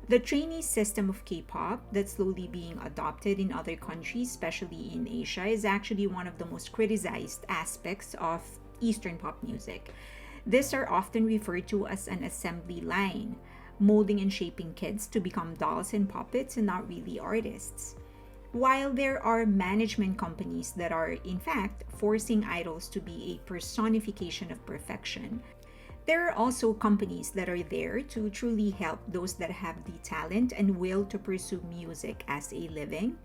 The trainee system of K-pop that's slowly being adopted in other countries, especially in Asia, is actually one of the most criticized aspects of Eastern pop music. These are often referred to as an assembly line, molding and shaping kids to become dolls and puppets and not really artists. While there are management companies that are, in fact, forcing idols to be a personification of perfection, there are also companies that are there to truly help those that have the talent and will to pursue music as a living.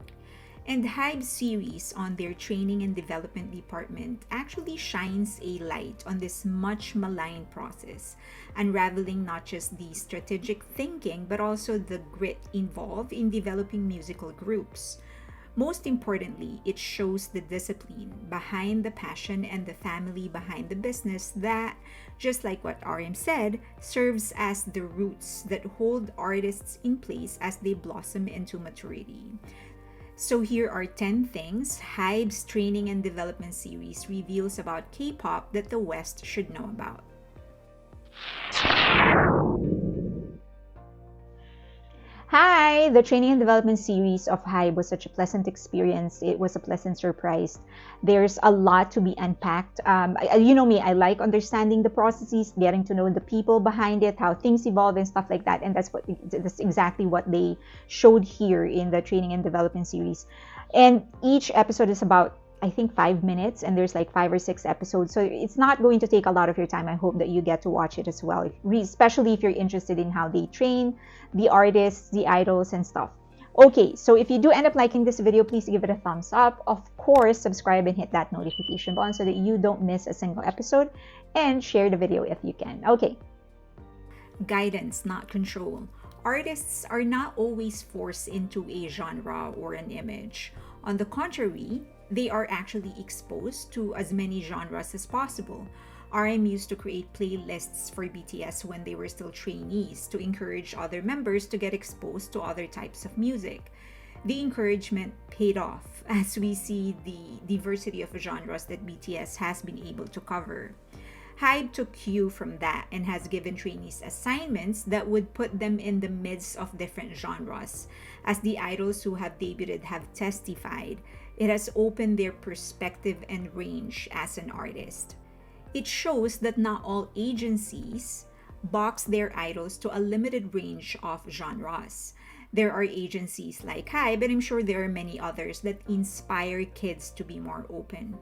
And HYBE's series on their training and development department actually shines a light on this much maligned process, unraveling not just the strategic thinking but also the grit involved in developing musical groups. Most importantly, it shows the discipline behind the passion and the family behind the business that, just like what RM said, serves as the roots that hold artists in place as they blossom into maturity. So here are 10 things HYBE's Training and Development Series reveals about K-pop that the West should know about. Hi! The Training and Development Series of HYBE was such a pleasant experience. It was a pleasant surprise. There's a lot to be unpacked. You know me, I like understanding the processes, getting to know the people behind it, how things evolve and stuff like that. And that's exactly what they showed here in the Training and Development Series. And each episode is about, I think, 5 minutes, and there's like 5 or 6 episodes, so it's not going to take a lot of your time. I hope that you get to watch it as well, especially if you're interested in how they train the artists, the idols, and stuff. Okay, so if you do end up liking this video, please give it a thumbs up. Of course, subscribe and hit that notification button so that you don't miss a single episode, and share the video if you can. Okay. Guidance, not control. Artists are not always forced into a genre or an image. On the contrary, they are actually exposed to as many genres as possible. RM used to create playlists for BTS when they were still trainees to encourage other members to get exposed to other types of music. The encouragement paid off as we see the diversity of genres that BTS has been able to cover. HYBE took cue from that and has given trainees assignments that would put them in the midst of different genres. As the idols who have debuted have testified, it has opened their perspective and range as an artist. It shows that not all agencies box their idols to a limited range of genres. There are agencies like HYBE, and I'm sure there are many others that inspire kids to be more open.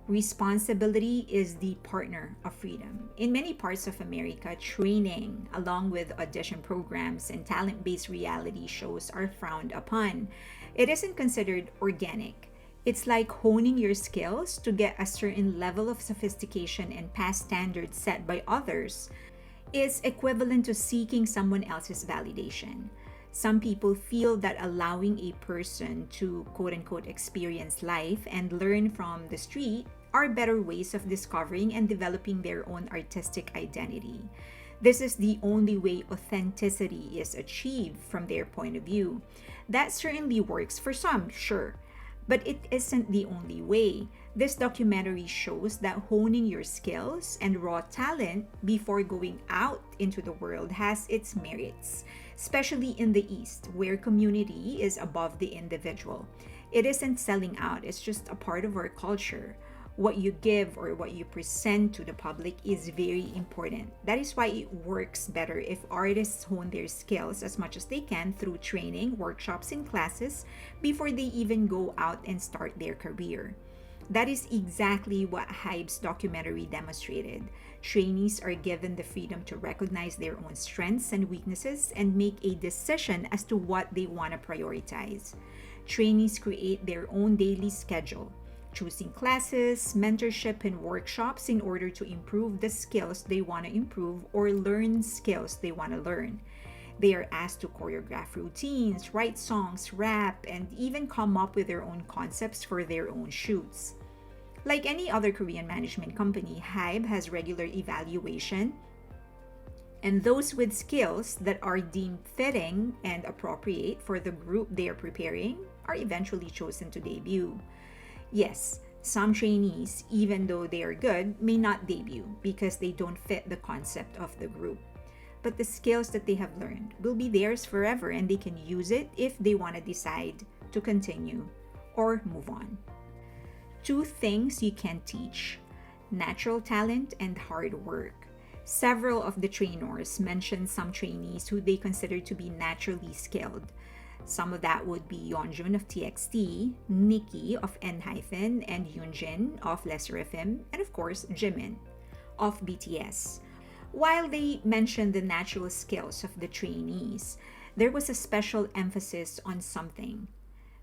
Responsibility is the partner of freedom. In many parts of America, training, along with audition programs and talent-based reality shows, are frowned upon. It isn't considered organic. It's like honing your skills to get a certain level of sophistication and past standards set by others is equivalent to seeking someone else's validation. Some people feel that allowing a person to quote-unquote experience life and learn from the street are better ways of discovering and developing their own artistic identity. This is the only way authenticity is achieved from their point of view. That certainly works for some, sure, but it isn't the only way. This documentary shows that honing your skills and raw talent before going out into the world has its merits, especially in the East, where community is above the individual. It isn't selling out, it's just a part of our culture. What you give or what you present to the public is very important. That is why it works better if artists hone their skills as much as they can through training, workshops, and classes before they even go out and start their career. That is exactly what HYBE's documentary demonstrated. Trainees are given the freedom to recognize their own strengths and weaknesses and make a decision as to what they want to prioritize. Trainees create their own daily schedule, choosing classes, mentorship, and workshops in order to improve the skills they want to improve or learn skills they want to learn. They are asked to choreograph routines, write songs, rap, and even come up with their own concepts for their own shoots. Like any other Korean management company, HYBE has regular evaluation, and those with skills that are deemed fitting and appropriate for the group they are preparing are eventually chosen to debut. Yes, some trainees, even though they are good, may not debut because they don't fit the concept of the group. but the skills that they have learned will be theirs forever and they can use it if they want to decide to continue or move on. Two things you can teach: natural talent and hard work. Several of the trainers mentioned some trainees who they consider to be naturally skilled. Some of that would be Yeonjun of TXT, Nikki of N-Hyphen, and Yoonjin of Les Seraphim, and of course Jimin of BTS. While they mentioned the natural skills of the trainees, there was a special emphasis on something: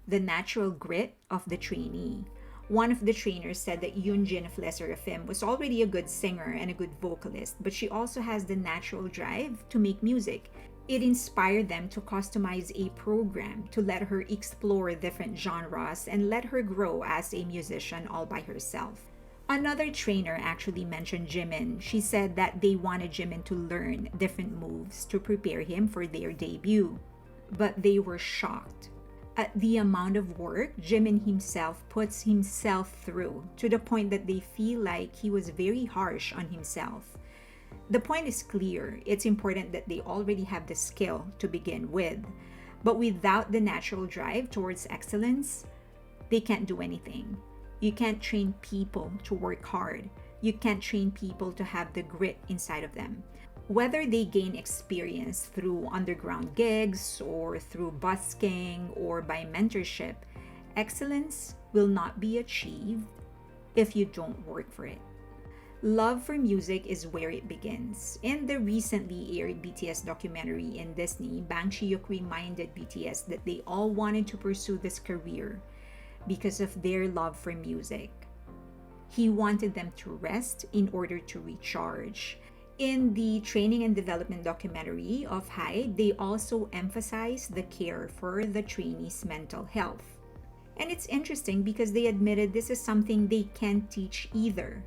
the natural grit of the trainee. One of the trainers said that Yoonjin of Les Seraphim was already a good singer and a good vocalist, but she also has the natural drive to make music. It inspired them to customize a program to let her explore different genres and let her grow as a musician all by herself. Another trainer actually mentioned Jimin. She said that they wanted Jimin to learn different moves to prepare him for their debut, but they were shocked at the amount of work Jimin himself puts himself through, to the point that they feel like he was very harsh on himself. The point is clear. It's important that they already have the skill to begin with, but without the natural drive towards excellence, they can't do anything. You can't train people to work hard. You can't train people to have the grit inside of them. Whether they gain experience through underground gigs or through busking or by mentorship, excellence will not be achieved if you don't work for it. Love for music is where it begins. In the recently aired BTS documentary in Disney, Bang Chi-hyuk reminded BTS that they all wanted to pursue this career because of their love for music. He wanted them to rest in order to recharge. In the training and development documentary of HYBE, they also emphasize the care for the trainees' mental health. And it's interesting because they admitted this is something they can't teach either.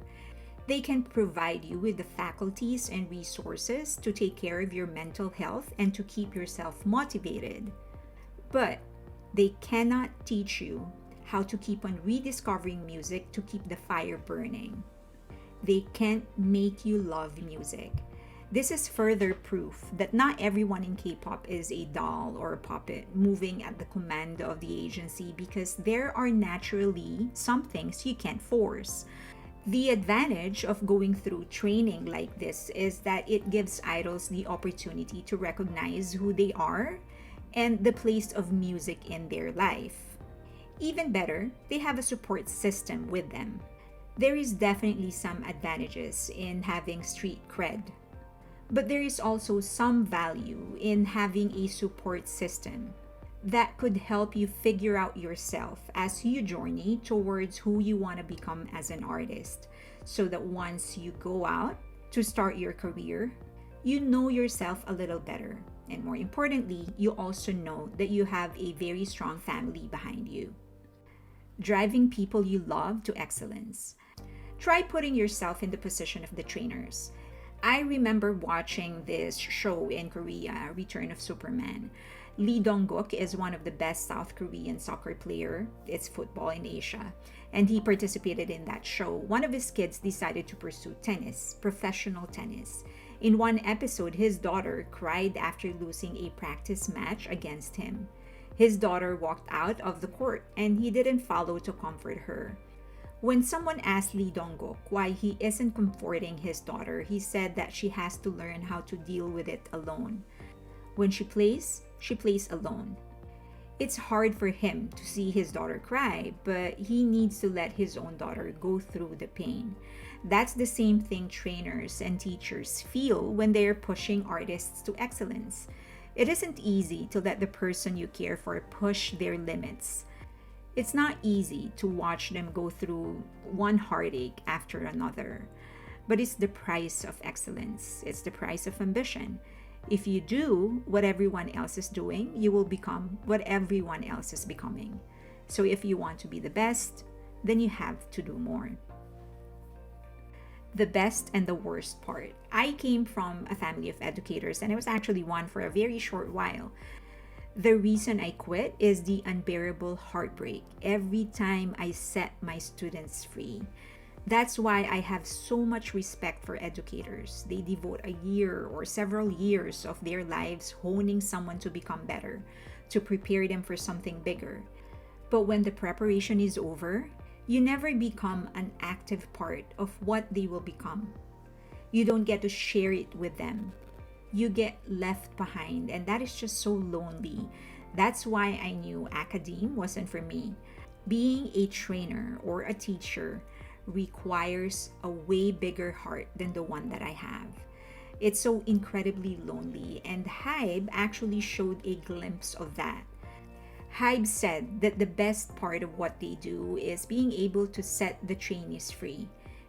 They can provide you with the faculties and resources to take care of your mental health and to keep yourself motivated. But they cannot teach you how to keep on rediscovering music to keep the fire burning. They can't make you love music. This is further proof that not everyone in K-pop is a doll or a puppet moving at the command of the agency, because there are naturally some things you can't force. The advantage of going through training like this is that it gives idols the opportunity to recognize who they are and the place of music in their life. Even better, they have a support system with them. There is definitely some advantages in having street cred, but there is also some value in having a support system that could help you figure out yourself as you journey towards who you want to become as an artist, so that once you go out to start your career, you know yourself a little better. And more importantly, you also know that you have a very strong family behind you. Driving people you love to excellence. Try putting yourself in the position of the trainers. I remember watching this show in Korea, Return of Superman. Lee Dong-guk is one of the best South Korean soccer player. It's football in Asia. And he participated in that show. One of his kids decided to pursue tennis, professional tennis. In one episode, his daughter cried after losing a practice match against him. His daughter walked out of the court and he didn't follow to comfort her. When someone asked Lee Dong-guk why he isn't comforting his daughter, he said that she has to learn how to deal with it alone. When she plays alone. It's hard for him to see his daughter cry, but he needs to let his own daughter go through the pain. That's the same thing trainers and teachers feel when they're pushing artists to excellence. It isn't easy to let the person you care for push their limits. It's not easy to watch them go through one heartache after another, but it's the price of excellence. It's the price of ambition. If you do what everyone else is doing, you will become what everyone else is becoming. So if you want to be the best, then you have to do more. The best and the worst part. I came from a family of educators, and I was actually one for a very short while. The reason I quit is the unbearable heartbreak every time I set my students free. That's why I have so much respect for educators. They devote a year or several years of their lives honing someone to become better, to prepare them for something bigger. But when the preparation is over, you never become an active part of what they will become. You don't get to share it with them. You get left behind, and that is just so lonely. That's why I knew academe wasn't for me. Being a trainer or a teacher requires a way bigger heart than the one that I have. It's so incredibly lonely, and HYBE actually showed a glimpse of that. HYBE said that the best part of what they do is being able to set the trainees free,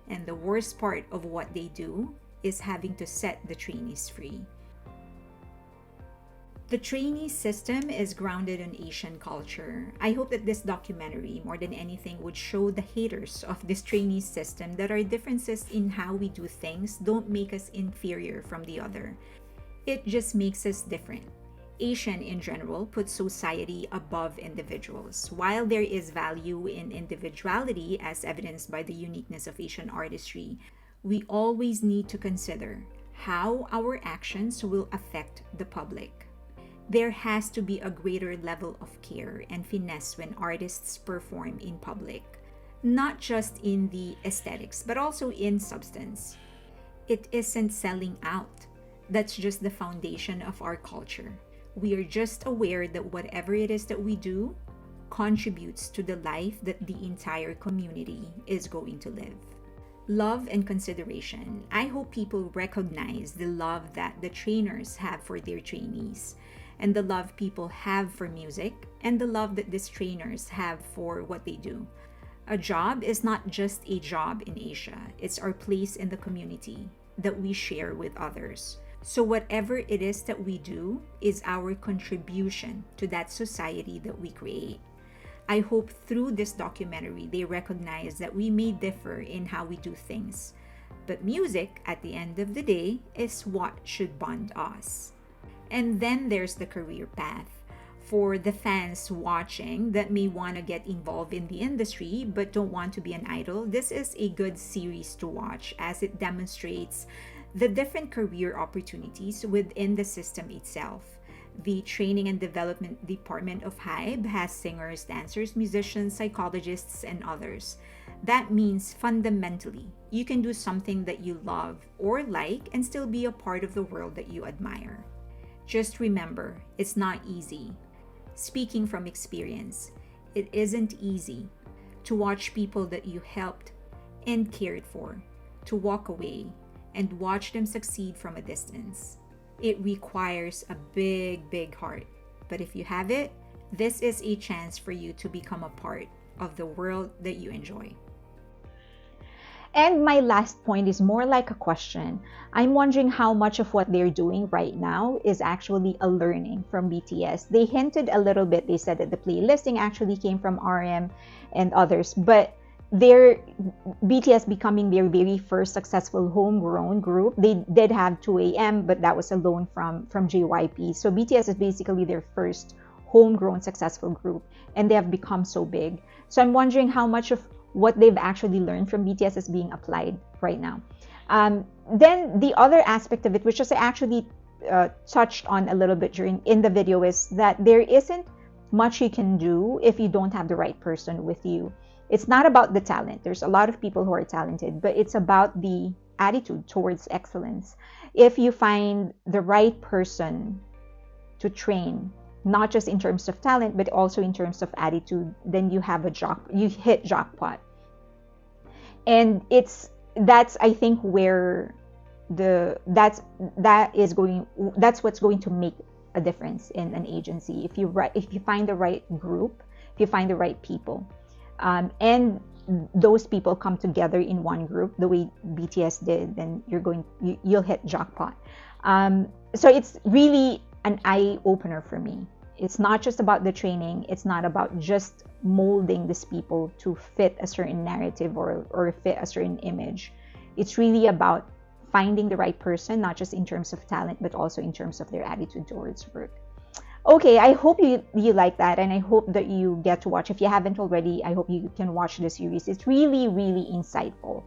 and the worst part of what they do is having to set the trainees free. The trainee system is grounded in Asian culture. I hope that this documentary, more than anything, would show the haters of this trainee system that our differences in how we do things don't make us inferior from the other. It just makes us different. Asian in general puts society above individuals. While there is value in individuality as evidenced by the uniqueness of Asian artistry, we always need to consider how our actions will affect the public. There has to be a greater level of care and finesse when artists perform in public, not just in the aesthetics, but also in substance. It isn't selling out. That's just the foundation of our culture. We are just aware that whatever it is that we do contributes to the life that the entire community is going to live. Love and consideration. I hope people recognize the love that the trainers have for their trainees, and the love people have for music, and the love that these trainers have for what they do. A job is not just a job in Asia, it's our place in the community that we share with others. So whatever it is that we do is our contribution to that society that we create. I hope through this documentary they recognize that we may differ in how we do things, but music, at the end of the day, is what should bond us. And then there's the career path. For the fans watching that may want to get involved in the industry but don't want to be an idol, this is a good series to watch as it demonstrates the different career opportunities within the system itself. The Training and Development Department of HYBE has singers, dancers, musicians, psychologists, and others. That means fundamentally, you can do something that you love or like and still be a part of the world that you admire. Just remember, it's not easy. Speaking from experience, it isn't easy to watch people that you helped and cared for to walk away and watch them succeed from a distance. It requires a big heart. But if you have it, this is a chance for you to become a part of the world that you enjoy. And my last point is more like a question. I'm wondering how much of what they're doing right now is actually a learning from BTS. They hinted a little bit. They said that the playlisting actually came from RM and others, but their BTS becoming their very first successful homegrown group. They did have 2AM, but that was a loan from JYP. So BTS is basically their first homegrown successful group, and they have become so big. So I'm wondering how much of what they've actually learned from BTS is being applied right now. Then the other aspect of it, which I actually touched on a little bit in the video, is that there isn't much you can do if you don't have the right person with you. It's not about the talent. There's a lot of people who are talented, but it's about the attitude towards excellence. If you find the right person to train, not just in terms of talent, but also in terms of attitude, then you hit jackpot. And that's I think where that's what's going to make a difference in an agency. If you find the right group, if you find the right people, and those people come together in one group the way BTS did, then you'll hit jackpot. So it's really an eye-opener for me. It's not just about the training. It's not about just molding these people to fit a certain narrative or fit a certain image. It's really about finding the right person, not just in terms of talent, but also in terms of their attitude towards work. Okay, I hope you like that, and I hope that you get to watch. If you haven't already, I hope you can watch the series. It's really, really insightful.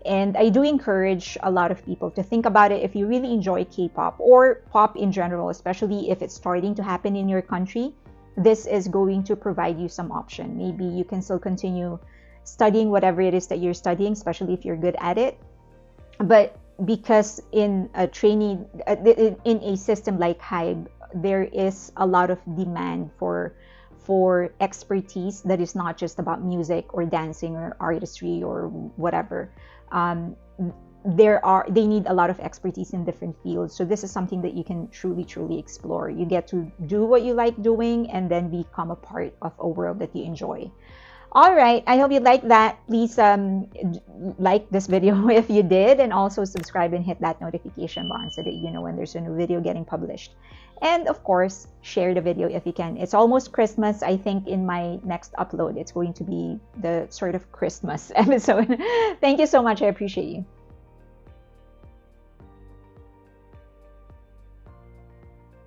And I do encourage a lot of people to think about it if you really enjoy K-pop or pop in general, especially if it's starting to happen in your country. This is going to provide you some option. Maybe you can still continue studying whatever it is that you're studying, especially if you're good at it. But because in a training, in a system like HYBE, there is a lot of demand for expertise that is not just about music or dancing or artistry or whatever. Um, they need a lot of expertise in different fields. So this is something that you can truly explore. You get to do what you like doing and then become a part of a world that you enjoy. All right, I hope you like that. Please like this video if you did, and also subscribe and hit that notification button so that you know when there's a new video getting published. And of course, share the video if you can. It's almost Christmas. I think in my next upload, it's going to be the sort of Christmas episode. Thank you so much. I appreciate you.